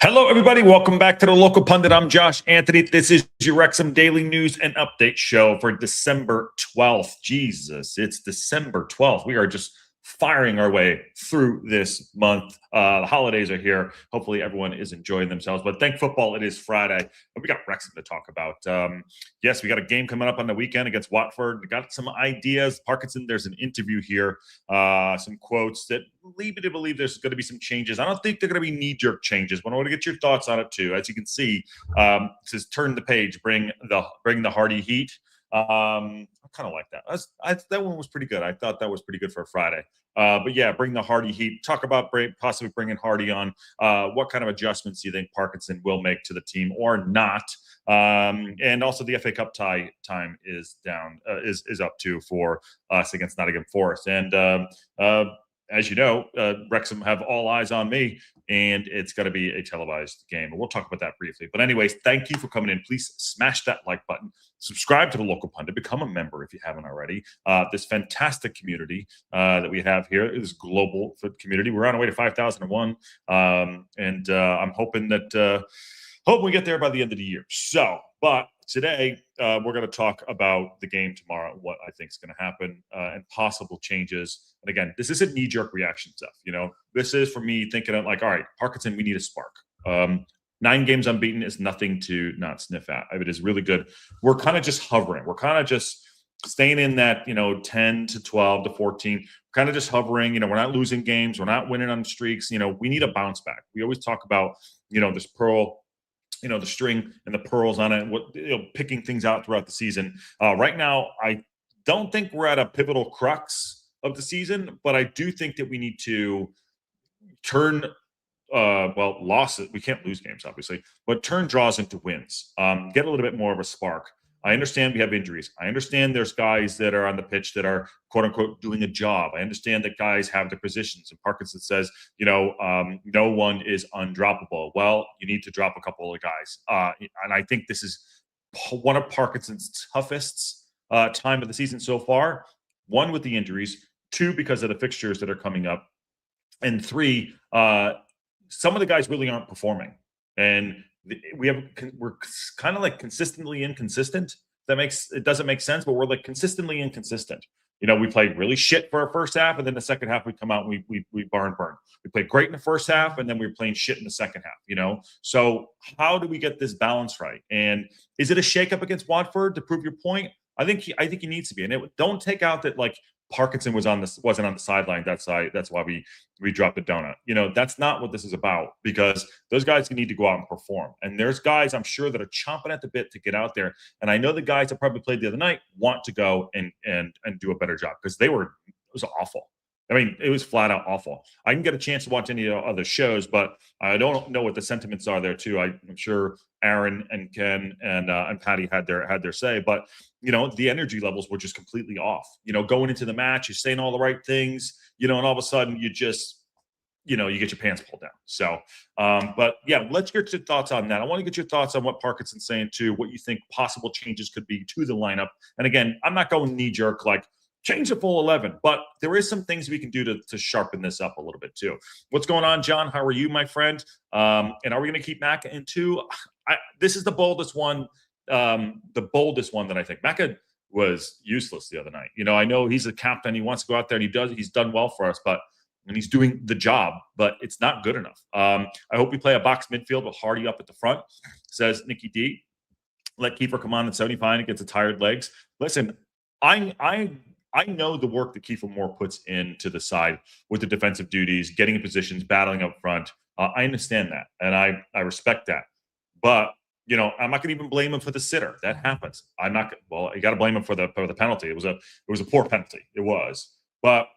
Hello, everybody. Welcome back to the Local Pundit. I'm Josh Anthony. This is your Wrexham Daily News and Update Show for December 12th. Jesus, it's December 12th. We are just firing our way through this month. The holidays are here. Hopefully, everyone is enjoying themselves. But thank football, it is Friday. And we got Wrexham to talk about. Yes, we got a game coming up on the weekend against Watford. We got some ideas. Parkinson, there's an interview here, some quotes that lead me to believe there's going to be some changes. I don't think they're going to be knee-jerk changes, but I want to get your thoughts on it too. As you can see, it says turn the page, bring the hearty heat. I kind of like that. That one was pretty good. I thought that was pretty good for a Friday. But yeah, bring the Hardy heat. Talk about possibly bringing Hardy on. What kind of adjustments do you think Parkinson will make to the team or not? And also the FA Cup time is down, is up too for us against Nottingham Forest. And as you know, Wrexham have all eyes on me, and it's going to be a televised game. And we'll talk about that briefly. But anyways, thank you for coming in. Please smash that like button. Subscribe to the Local Pundit. Become a member if you haven't already. This fantastic community that we have here is global community. We're on our way to 5,001. And I'm hoping that we get there by the end of the year. So, but today we're going to talk about the game tomorrow, what I think is going to happen, and possible changes. And again, this isn't knee-jerk reaction stuff. You know, this is for me thinking of like, all right, Parkinson, we need a spark. 9 games unbeaten is nothing to not sniff at. It is really good. We're kind of just hovering. We're kind of just staying in that, 10 to 12 to 14, kind of just hovering. We're not losing games. We're not winning on streaks. We need a bounce back. We always talk about, this pearl, the string and the pearls on it, picking things out throughout the season. Right now, I don't think we're at a pivotal crux of the season, but I do think that we need to turn losses. We can't lose games, obviously, but turn draws into wins. Get a little bit more of a spark. I understand we have injuries. I understand there's guys that are on the pitch that are quote unquote doing a job. I understand that guys have their positions. And Parkinson says, no one is undroppable. Well, you need to drop a couple of guys. And I think this is one of Parkinson's toughest time of the season so far. 1, with the injuries. 2, because of the fixtures that are coming up. And 3, some of the guys really aren't performing. And we're kind of like consistently inconsistent. It doesn't make sense, but we're like consistently inconsistent. We played really shit for our first half, and then the second half we come out and we burn. We played great in the first half, and then we were playing shit in the second half. So how do we get this balance right? And is it a shakeup against Watford to prove your point? I think he needs to be. And don't take out that like Parkinson wasn't on the sideline. That's why we dropped the donut. That's not what this is about, because those guys need to go out and perform. And there's guys I'm sure that are chomping at the bit to get out there. And I know the guys that probably played the other night want to go and do a better job, because it was awful. I mean, it was flat out awful. I can get a chance to watch any other shows, but I don't know what the sentiments are there too. I'm sure Aaron and Ken and Patty had their say, but the energy levels were just completely off. Going into the match, you're saying all the right things, and all of a sudden you just, you get your pants pulled down. So, but yeah, let's get your thoughts on that. I want to get your thoughts on what Parkinson's saying too, what you think possible changes could be to the lineup. And again, I'm not going knee jerk like change the full 11, but there is some things we can do to sharpen this up a little bit too. What's going on, John? How are you, my friend? And are we going to keep Macca in 2? This is the boldest one. The boldest one that I think. Macca was useless the other night. I know he's a captain. He wants to go out there and he's done well for us, and he's doing the job, but it's not good enough. I hope we play a box midfield with Hardy up at the front, says Nicky D. Let Kiefer come on at 75 and gets the tired legs. Listen, I know the work that Kiefer Moore puts into the side with the defensive duties, getting in positions, battling up front. I understand that, and I respect that. But I'm not going to even blame him for the sitter. That happens. I'm not. Well, you got to blame him for the penalty. It was a poor penalty. It was. But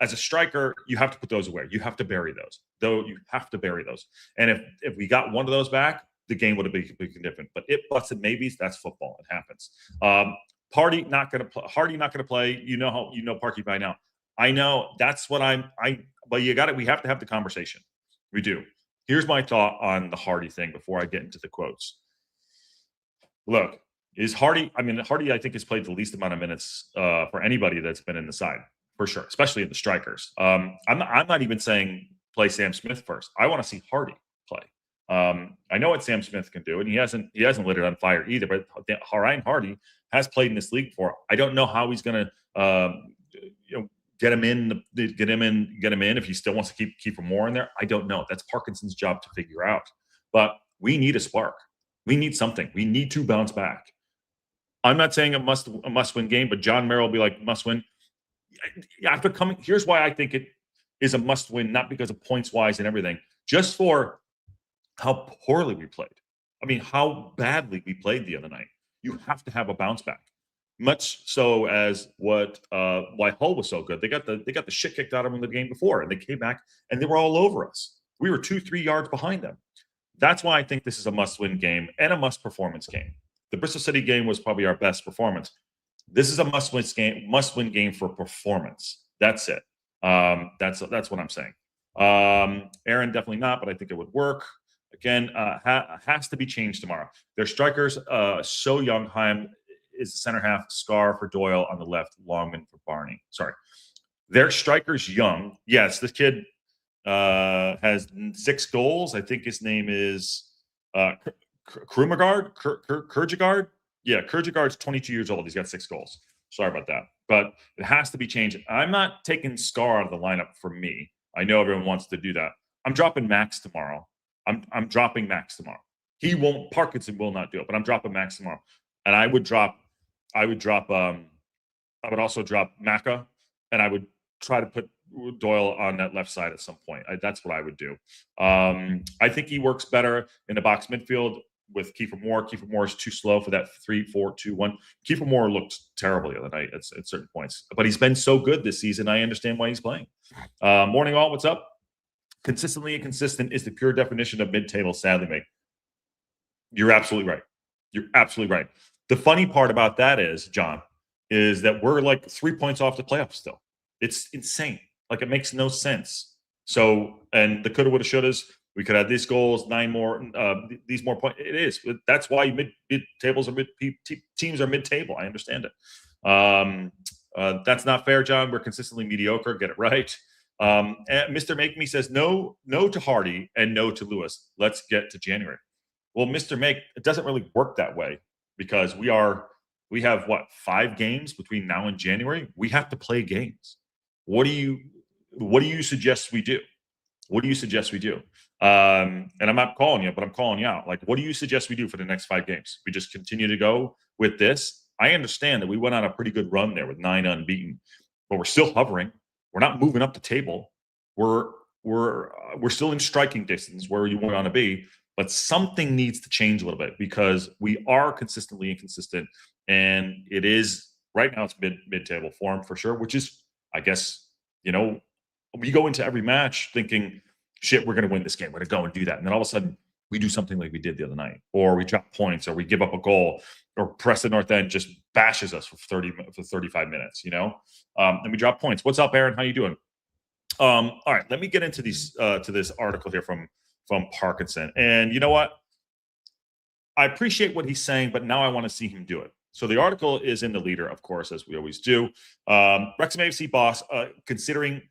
as a striker, you have to put those away. You have to bury those. You have to bury those. And if we got one of those back, the game would have been completely different. But it buts and maybes. That's football. It happens. Hardy not going to play. Parky by now. I know that's what but we have to have the conversation. We do. Here's my thought on the Hardy thing before I get into the quotes. Look, is Hardy, Hardy, I think, has played the least amount of minutes for anybody that's been in the side, for sure, especially in the strikers. I'm not even saying play Sam Smith first. I want to see Hardy play. I know what Sam Smith can do, and he hasn't lit it on fire either. But Ryan Hardy has played in this league before. I don't know how he's going to get him in if he still wants to keep him more in there. I don't know. That's Parkinson's job to figure out. But we need a spark. We need something. We need to bounce back. I'm not saying a must win game, but John Merrill will be like must win. After coming, here's why I think it is a must win, not because of points wise and everything, just for how poorly we played. I mean, how badly we played the other night. You have to have a bounce back. Much so as why Hull was so good. They got the shit kicked out of them the game before, and they came back and they were all over us. We were 2-3 yards behind them. That's why I think this is a must-win game and a must-performance game. The Bristol City game was probably our best performance. This is a must-win game for performance. That's it. That's what I'm saying. Aaron, definitely not, but I think it would work. Again, has to be changed tomorrow. Their strikers, so young. Heim is the center half, Scar for Doyle on the left, Longman for Barney. Sorry. Their strikers young. Yes, this kid has 6 goals. I think his name is Krumagard. Kurjagard. Yeah, Kurjagard's 22 years old. He's got 6 goals. Sorry about that. But it has to be changed. I'm not taking Scar out of the lineup for me. I know everyone wants to do that. I'm dropping Max tomorrow. I'm dropping Max tomorrow. He won't. Parkinson will not do it, but I'm dropping Max tomorrow. And I would also drop Maka, and I would try to put Doyle on that left side at some point. That's what I would do. I think he works better in the box midfield with Kiefer Moore. Kiefer Moore is too slow for that 3-4-2-1. Kiefer Moore looked terrible the other night at certain points, but he's been so good this season. I understand why he's playing. Morning all, what's up? Consistently inconsistent is the pure definition of mid-table, sadly, mate. You're absolutely right. You're absolutely right. The funny part about that is, John, is that we're like 3 points off the playoffs still. It's insane. Like, it makes no sense. So, and the coulda, woulda, shouldas, we could have these goals, 9 more, these more points. It is. That's why mid-tables are teams are mid-table. I understand it. That's not fair, John. We're consistently mediocre. Get it right. And Mr. Make Me says no to Hardy and no to Lewis. Let's get to January. Well, Mr. Make, it doesn't really work that way because we have what, 5 games between now and January? We have to play games. What do you suggest we do? What do you suggest we do? And I'm not calling you, but I'm calling you out. Like, what do you suggest we do for the next 5 games? We just continue to go with this? I understand that we went on a pretty good run there with 9 unbeaten, but we're still hovering. We're not moving up the table. We're still in striking distance where you want to be, but something needs to change a little bit because we are consistently inconsistent, and it is right now it's mid-table form for sure, which is, I guess, we go into every match thinking, shit, we're going to win this game. We're going to go and do that. And then all of a sudden we do something like we did the other night, or we drop points, or we give up a goal, or Preston North End just bashes us for 35 minutes, and we drop points. What's up, Aaron? How you doing? All right, let me get into these to this article here from Parkinson. And you know what? I appreciate what he's saying, but now I want to see him do it. So the article is in the Leader, of course, as we always do. Wrexham AFC boss considering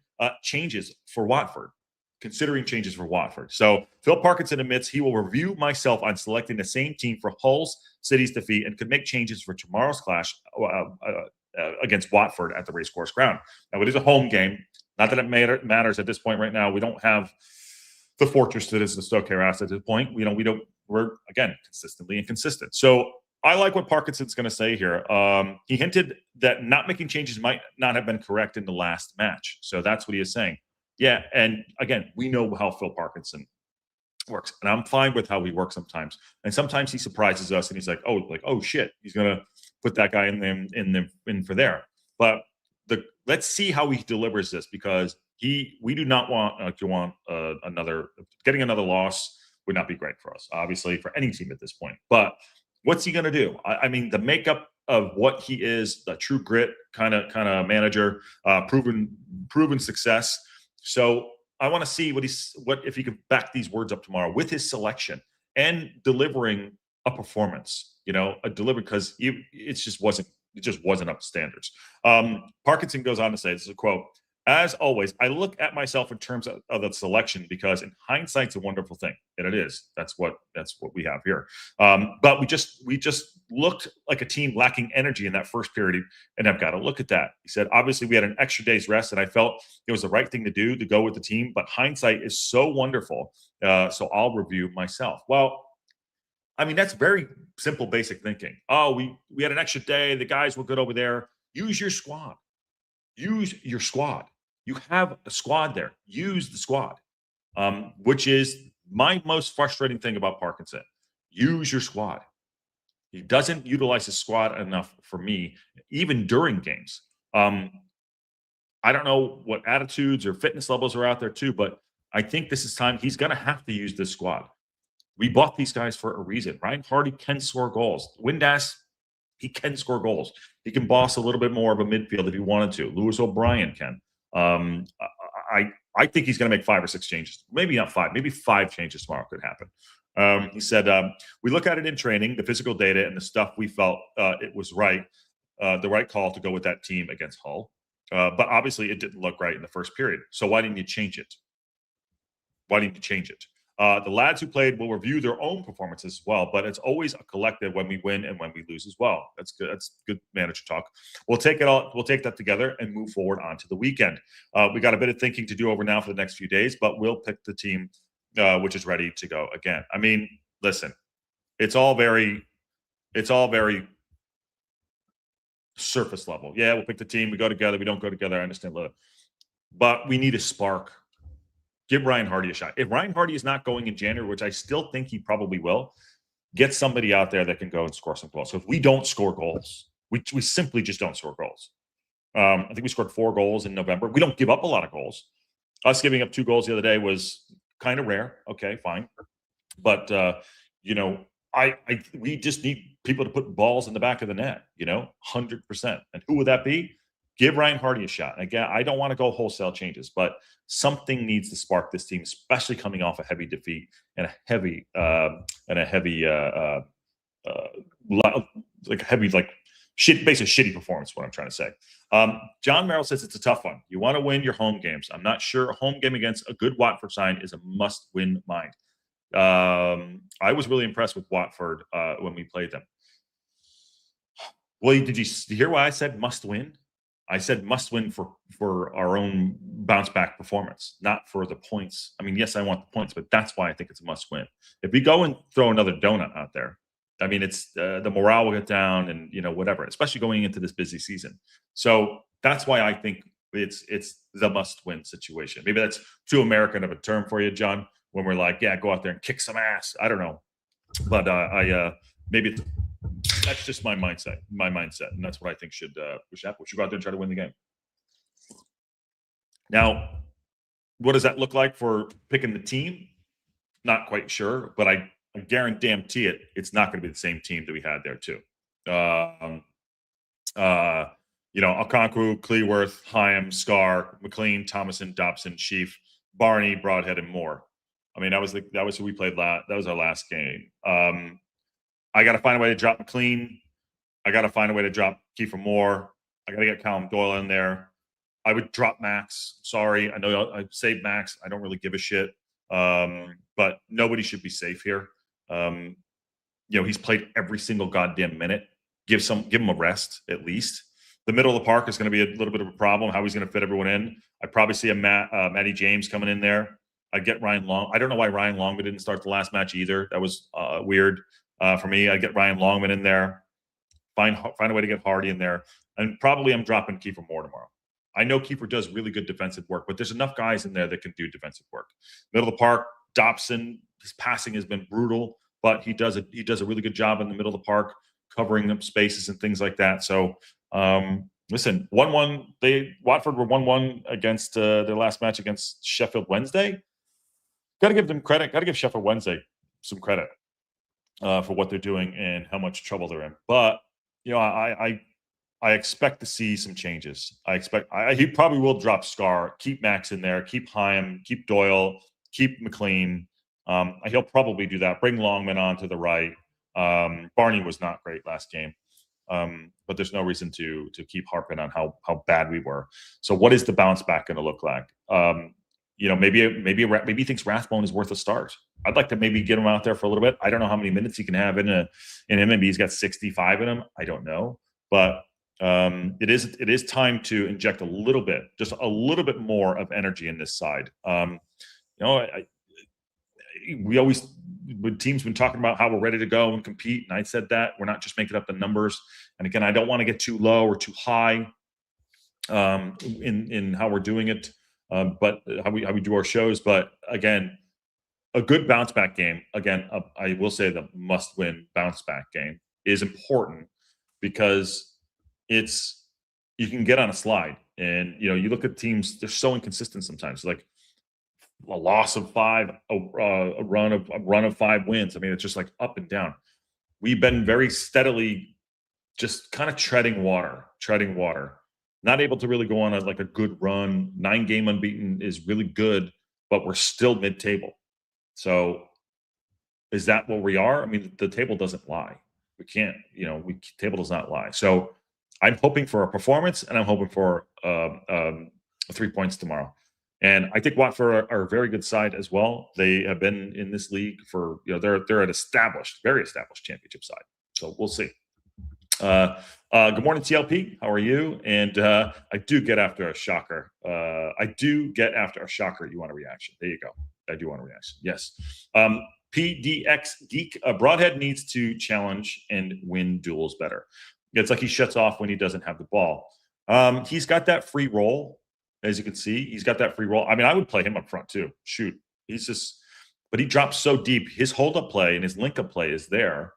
changes for Watford. So Phil Parkinson admits he will review myself on selecting the same team for Hull's City's defeat and could make changes for tomorrow's clash against Watford at the Racecourse Ground. Now, it is a home game. Not that it matters at this point right now. We don't have the fortress that is the Stoke Terrace at this point. We're again consistently inconsistent. So I like what Parkinson's going to say here. He hinted that not making changes might not have been correct in the last match. So that's what he is saying. Yeah, and again, we know how Phil Parkinson works, and I'm fine with how he works sometimes. And sometimes he surprises us, and he's like, oh shit, he's gonna put that guy in for there. But let's see how he delivers this, because we do not want getting another loss would not be great for us, obviously, for any team at this point. But what's he gonna do? I mean, the makeup of what he is, the true grit kind of manager, proven success. So I want to see what if he can back these words up tomorrow with his selection and delivering a performance, because it just wasn't up to standards. Parkinson goes on to say, this is a quote: as always, I look at myself in terms of the selection because in hindsight's a wonderful thing, and it is. That's what we have here. But we just looked like a team lacking energy in that first period, and I've got to look at that. He said, obviously, we had an extra day's rest, and I felt it was the right thing to do to go with the team. But hindsight is so wonderful, so I'll review myself. Well, I mean, that's very simple, basic thinking. Oh, we had an extra day. The guys were good over there. Use your squad. Use your squad. You have a squad there. Use the squad, which is my most frustrating thing about Parkinson. Use your squad. He doesn't utilize his squad enough for me, even during games. I don't know what attitudes or fitness levels are out there too, but I think this is time he's going to have to use this squad. We bought these guys for a reason. Ryan Hardy can score goals. Windass, he can score goals. He can boss a little bit more of a midfield if he wanted to. Lewis O'Brien can. I think he's going to make 5 or 6 changes. Maybe not 5. Maybe 5 changes tomorrow could happen. He said, we look at it in training, the physical data and the stuff we felt it was right, the right call to go with that team against Hull. But obviously it didn't look right in the first period. So why didn't you change it? Why didn't you change it? The lads who played will review their own performances as well, but it's always a collective when we win and when we lose as well. That's good. That's good manager talk. We'll take that together and move forward onto the weekend. We got a bit of thinking to do over now for the next few days, but we'll pick the team which is ready to go again. I mean, listen, it's all very surface level. Yeah, we'll pick the team. We go together. We don't go together. I understand that, but we need a spark. Give Ryan Hardy a shot. If Ryan Hardy is not going in January, which I still think he probably will, get somebody out there that can go and score some goals. So if we don't score goals, we simply just don't score goals. I think we scored 4 goals in November. We don't give up a lot of goals. Us giving up 2 goals the other day was kind of rare. Okay, fine. But, we just need people to put balls in the back of the net, 100%. And who would that be? Give Ryan Hardy a shot. Again, I don't want to go wholesale changes, but something needs to spark this team, especially coming off a heavy defeat and a heavy shitty performance. What I'm trying to say. John Merrill says it's a tough one. You want to win your home games. I'm not sure a home game against a good Watford side is a must-win mind. I was really impressed with Watford when we played them. Well, did you hear why I said must-win? I said must win for our own bounce back performance, not for the points. I mean, yes, I want the points, but that's why I think it's a must win. If we go and throw another donut out there, I mean, it's the morale will get down and whatever, especially going into this busy season. So that's why I think it's the must win situation. Maybe that's too American of a term for you, John, when we're like, yeah, go out there and kick some ass. I don't know, but maybe that's just my mindset, and that's what I think should happen. We should go out there and try to win the game. Now, what does that look like for picking the team? Not quite sure, but I guarantee it's not going to be the same team that we had there too. Okonkwo, Cleworth, Hyam, Scar, McLean, Thomason, Dobson, Sheaf, Barney, Broadhead, and Moore. I mean, that was who we played last. That was our last game. I got to find a way to drop McLean. I got to find a way to drop Kiefer Moore. I got to get Callum Doyle in there. I would drop Max. Sorry. I know I saved Max. I don't really give a shit. But nobody should be safe here. He's played every single goddamn minute. Give him a rest at least. The middle of the park is going to be a little bit of a problem, how he's going to fit everyone in. I probably see a Matty James coming in there. I'd get Ryan Long. I don't know why Ryan Longman didn't start the last match either. That was weird. For me, I'd get Ryan Longman in there, find a way to get Hardy in there, and probably I'm dropping Kiefer Moore tomorrow. I know Kiefer does really good defensive work, but there's enough guys in there that can do defensive work. Middle of the park, Dobson, his passing has been brutal, but he does a really good job in the middle of the park, covering up spaces and things like that. So, listen, 1-1. Watford were 1-1 against their last match against Sheffield Wednesday. Got to give them credit. Got to give Sheffield Wednesday some credit. For what they're doing and how much trouble they're in. But, I expect to see some changes. He probably will drop Scar, keep Max in there, keep Hyam, keep Doyle, keep McLean. He'll probably do that. Bring Longman on to the right. Barney was not great last game. but there's no reason to keep harping on how bad we were. So what is the bounce back going to look like? Maybe he thinks Rathbone is worth a start. I'd like to maybe get him out there for a little bit. I don't know how many minutes he can have in him. Maybe he's got 65 in him. I don't know, but it is time to inject just a little bit more of energy in this side. When teams been talking about how we're ready to go and compete, and I said that we're not just making up the numbers. And again, I don't want to get too low or too high in how we're doing it, but how we do our shows. But again, a good bounce back game. Again, I will say the must win bounce back game is important because you can get on a slide, and you look at teams, they're so inconsistent sometimes. Like a loss of 5, a run of 5 wins. I mean, it's just like up and down. We've been very steadily just kind of treading water, not able to really go on a good run. 9-game unbeaten is really good, but we're still mid-table. So is that what we are? I mean, the table doesn't lie. We can't, table does not lie. So I'm hoping for a performance, and I'm hoping for 3 points tomorrow. And I think Watford are a very good side as well. They have been in this league for, they're an very established championship side. So we'll see. Good morning, TLP. How are you? And I do get after a shocker. You want a reaction? There you go. I do want a reaction. Yes. PDX Geek. Broadhead needs to challenge and win duels better. It's like he shuts off when he doesn't have the ball. He's got that free roll. As you can see, he's got that free roll. I mean, I would play him up front too. Shoot. But he drops so deep. His hold-up play and his link-up play is there.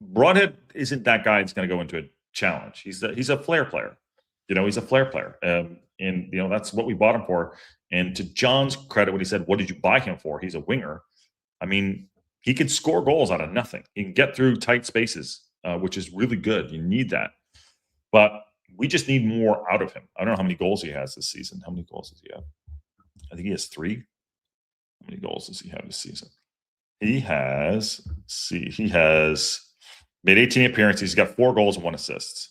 Broadhead isn't that guy that's going to go into a challenge. He's a flair player. He's a flair player. And that's what we bought him for. And to John's credit, when he said, what did you buy him for? He's a winger. I mean, he can score goals out of nothing. He can get through tight spaces, which is really good. You need that. But we just need more out of him. I don't know how many goals he has this season. How many goals does he have? I think he has 3. How many goals does he have this season? He has made 18 appearances. He's got 4 goals and 1 assist.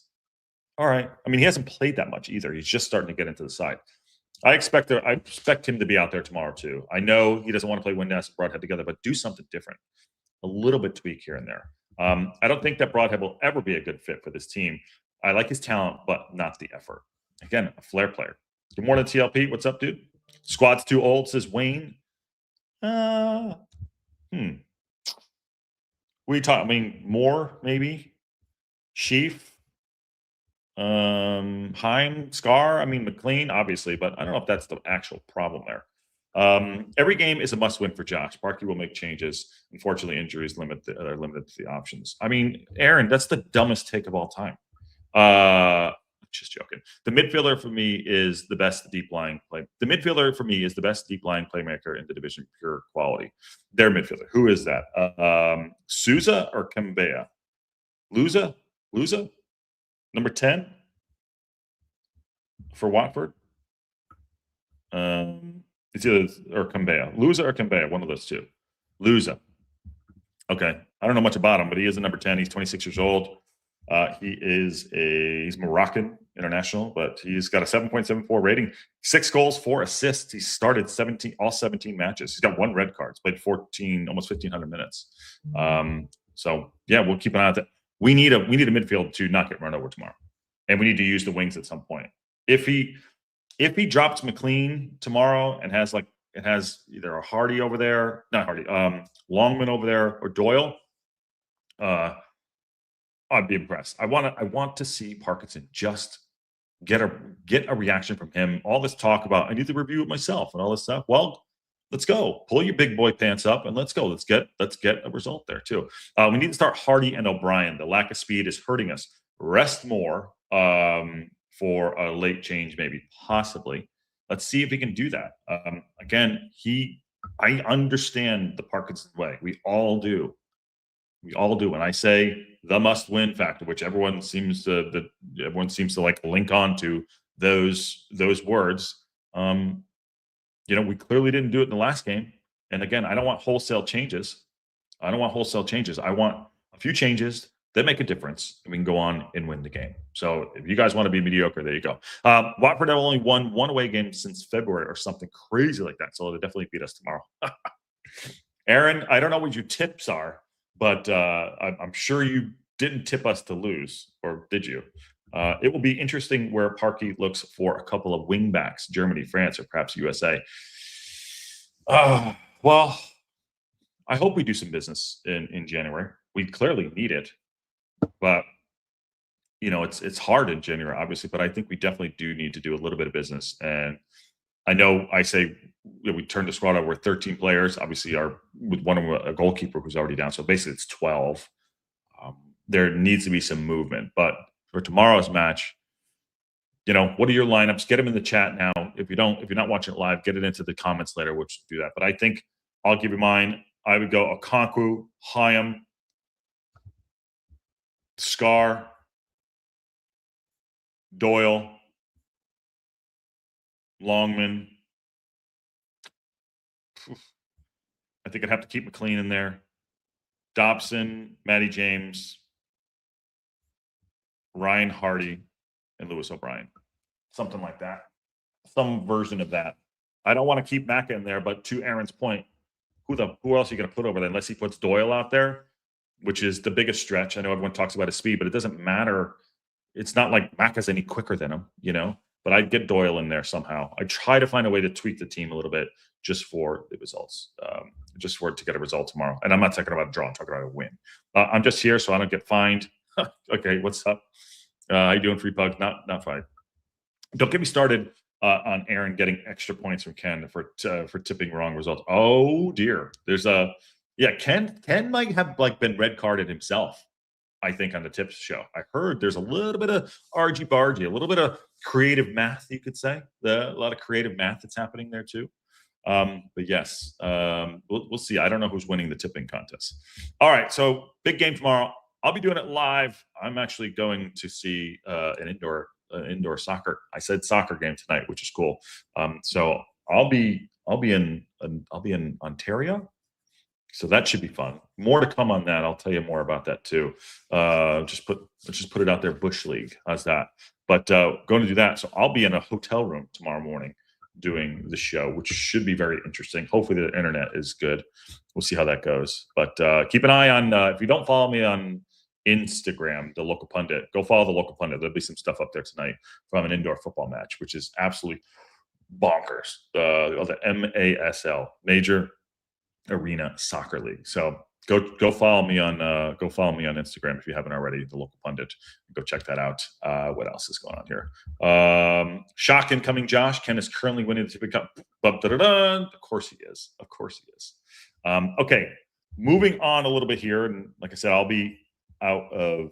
All right. I mean, he hasn't played that much either. He's just starting to get into the side. I expect him to be out there tomorrow too. I know he doesn't want to play Windass and Broadhead together, but do something different. A little bit tweak here and there. I don't think that Broadhead will ever be a good fit for this team. I like his talent, but not the effort. Again, a flair player. Good morning, TLP. What's up, dude? Squad's too old, says Wayne. We talk. I mean, Moore maybe. Sheaf. Heim, Scar. I mean, McLean, obviously, but I don't know if that's the actual problem there. Every game is a must-win for Josh. Parkey will make changes. Unfortunately, injuries are limited to the options. I mean, Aaron, that's the dumbest take of all time. Just joking. The midfielder for me is the best deep lying play. The midfielder for me is the best deep lying playmaker in the division, pure quality. Their midfielder. Who is that? Souza or Kambea? Luza? Number 10 for Watford. It's either or Kambea. Luza or Kambea, one of those two. Luza. Okay. I don't know much about him, but he is a number 10. He's 26 years old. He's Moroccan international, but he's got a 7.74 rating, 6 goals, 4 assists. He started all 17 matches. He's got 1 red card. He's played 14, almost 1,500 minutes. So yeah, we'll keep an eye on that. We need a midfield to not get run over tomorrow, and we need to use the wings at some point. If he drops McLean tomorrow and has either a Hardy over there, not Hardy, Longman over there, or Doyle, I'd be impressed. I want to see Parkinson just get a reaction from him. All this talk about I need to review it myself and all this stuff. Well, let's go. Pull your big boy pants up and let's go. Let's get a result there too. We need to start Hardy and O'Brien. The lack of speed is hurting us. Rest more for a late change, maybe, possibly. Let's see if he can do that. Again, I understand the Parkinson way. We all do. When I say the must-win factor, which everyone seems to like link on to those words. We clearly didn't do it in the last game. And again, I don't want wholesale changes. I want a few changes they make a difference, and we can go on and win the game. So if you guys want to be mediocre, there you go. Watford have only won one away game since February or something crazy like that. So they'll definitely beat us tomorrow. Aaron, I don't know what your tips are, but I'm sure you didn't tip us to lose, or did you? It will be interesting where Parky looks for a couple of wingbacks, Germany, France, or perhaps USA. Well, I hope we do some business in January. We clearly need it, but it's hard in January, obviously. But I think we definitely do need to do a little bit of business. And I know I say we turned the squad out. We're 13 players. Obviously, with one of a goalkeeper who's already down. So basically, it's 12. There needs to be some movement. But for tomorrow's match, what are your lineups? Get them in the chat now. If you're not watching it live, get it into the comments later, which do that. But I think I'll give you mine. I would go Okonkwo, Hyam, Scar, Doyle, Longman. I think I'd have to keep McLean in there. Dobson, Matty James, Ryan Hardy, and Lewis O'Brien. Something like that. Some version of that. I don't want to keep Macca in there, but to Aaron's point, who else are you going to put over there unless he puts Doyle out there, which is the biggest stretch. I know everyone talks about his speed, but it doesn't matter. It's not like Macca's any quicker than him, But I'd get Doyle in there somehow. I try to find a way to tweak the team a little bit just for the results, just for it to get a result tomorrow. And I'm not talking about a draw. I'm talking about a win. I'm just here so I don't get fined. Okay, what's up? How you doing, Free Pug? Not fine. Don't get me started on Aaron getting extra points from Ken for tipping wrong results. Oh dear, there's Ken might have been red carded himself. I think on the tips show, I heard there's a little bit of argy-bargy, a little bit of creative math, you could say. A lot of creative math that's happening there too. But yes, we'll see. I don't know who's winning the tipping contest. All right, so big game tomorrow. I'll be doing it live. I'm actually going to see an indoor soccer. I said soccer game tonight, which is cool. So I'll be in Ontario. So that should be fun. More to come on that. I'll tell you more about that too. Let's just put it out there. Bush League. How's that? But going to do that. So I'll be in a hotel room tomorrow morning doing the show, which should be very interesting. Hopefully the internet is good. We'll see how that goes. But keep an eye on, if you don't follow me on Instagram, the Local Pundit, go follow the Local Pundit. There'll be some stuff up there tonight from an indoor football match, which is absolutely bonkers. The MASL, Major Arena Soccer League. So go follow me on Instagram if you haven't already, the Local Pundit. Go check that out. What else is going on here? Shock incoming, Josh. Ken is currently winning the Tipping Cup. Of course he is. Okay, moving on a little bit here, and like I said, I'll be out of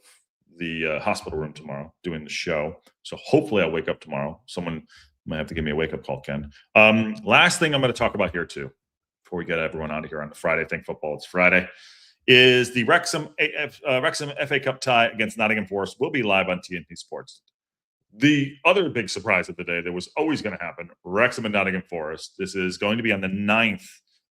the hospital room tomorrow doing the show. So hopefully I'll wake up tomorrow. Someone might have to give me a wake-up call, Ken. Last thing I'm going to talk about here too, before we get everyone out of here on the Friday, Think Football, it's Friday, is the Wrexham FA Cup tie against Nottingham Forest will be live on TNT Sports. The other big surprise of the day that was always going to happen, Wrexham and Nottingham Forest. This is going to be on the 9th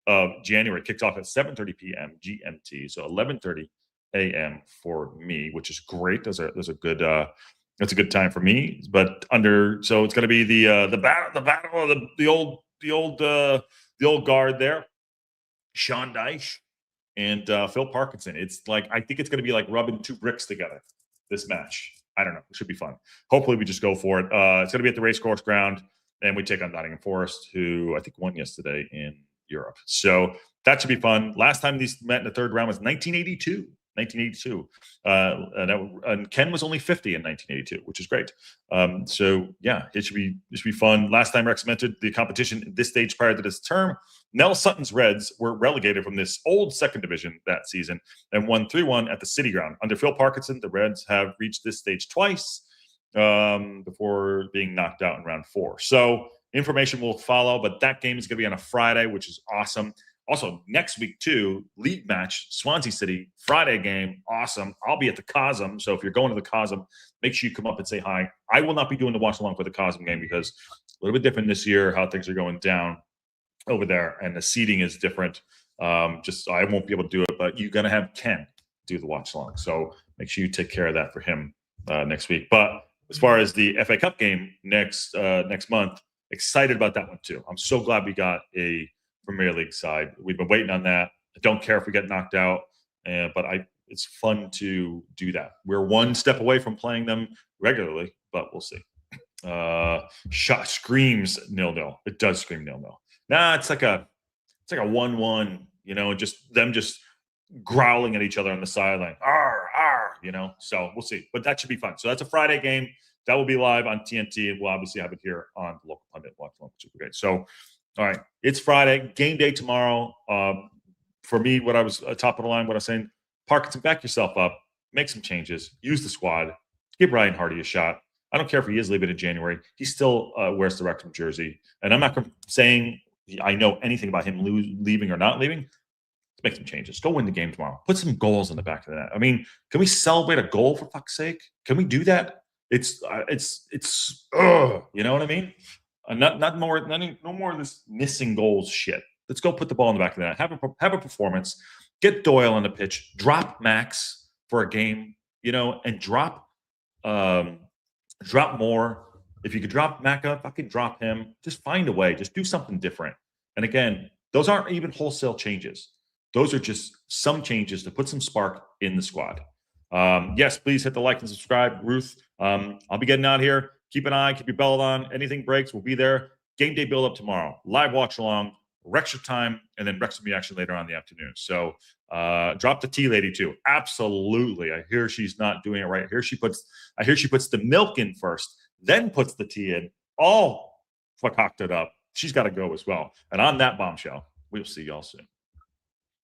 of January. It kicks off at 7:30 p.m. GMT, so 11:30 a.m. for me, which is great. That's a good time for me. But so it's going to be the battle of the old guard there, Sean Dyche and Phil Parkinson. It's like, I think it's going to be like rubbing two bricks together, this match. I don't know. It should be fun. Hopefully we just go for it. It's going to be at the racecourse ground, and we take on Nottingham Forest, who I think won yesterday in Europe. So that should be fun. Last time these met in the third round was 1982. And Ken was only 50 in 1982, which is great. So yeah, it should be fun. Last time Wrexham entered the competition at this stage prior to this term, Nell Sutton's Reds were relegated from this old second division that season and won 3-1 at the City Ground. Under Phil Parkinson, the Reds have reached this stage twice before being knocked out in round 4. So information will follow, but that game is going to be on a Friday, which is awesome. Also, next week, too, league match, Swansea City, Friday game, awesome. I'll be at the Cosm, so if you're going to the Cosm, make sure you come up and say hi. I will not be doing the watch-along for the Cosm game because a little bit different this year, how things are going down over there, and the seating is different. I won't be able to do it, but you're going to have Ken. do the watch along. So make sure you take care of that for him next week. But as far as the FA Cup game next month, excited about that one too. I'm so glad we got a Premier League side. We've been waiting on that. I don't care if we get knocked out, but it's fun to do that. We're one step away from playing them regularly, but we'll see. Shot screams 0-0. It does scream 0-0. Nah, it's like a 1-1, just them just growling at each other on the sideline. Arr, arr, So we'll see. But that should be fun. So that's a Friday game. That will be live on TNT, and we'll obviously have it here on the Local Pundit Watch Along. Super great. So, all right, it's Friday. Game day tomorrow. For me, what I was top of the line, what I was saying, Parkinson, back yourself up, make some changes, use the squad, give Ryan Hardy a shot. I don't care if he is leaving in January. He still wears the Wrexham jersey. And I'm not saying I know anything about him leaving or not leaving. Let's make some changes. Go win the game tomorrow. Put some goals in the back of the net. I mean, can we celebrate a goal for fuck's sake? Can we do that? It's you know what I mean? No more of this missing goals shit. Let's go put the ball in the back of the net. Have a performance. Get Doyle on the pitch. Drop Max for a game, and drop more. If you could drop Mac up, I could drop him. Just find a way. Just do something different. And again, those aren't even wholesale changes. Those are just some changes to put some spark in the squad. Yes, please hit the like and subscribe. Ruth, I'll be getting out here. Keep an eye, keep your belt on. Anything breaks, we'll be there. Game day build up tomorrow. Live watch along, Wrexham time, and then Wrexham reaction later on in the afternoon. So drop the tea lady too. Absolutely. I hear she's not doing it right. I hear she puts the milk in first, then puts the tea in, all concocted up. She's got to go as well. And on that bombshell, we'll see y'all soon.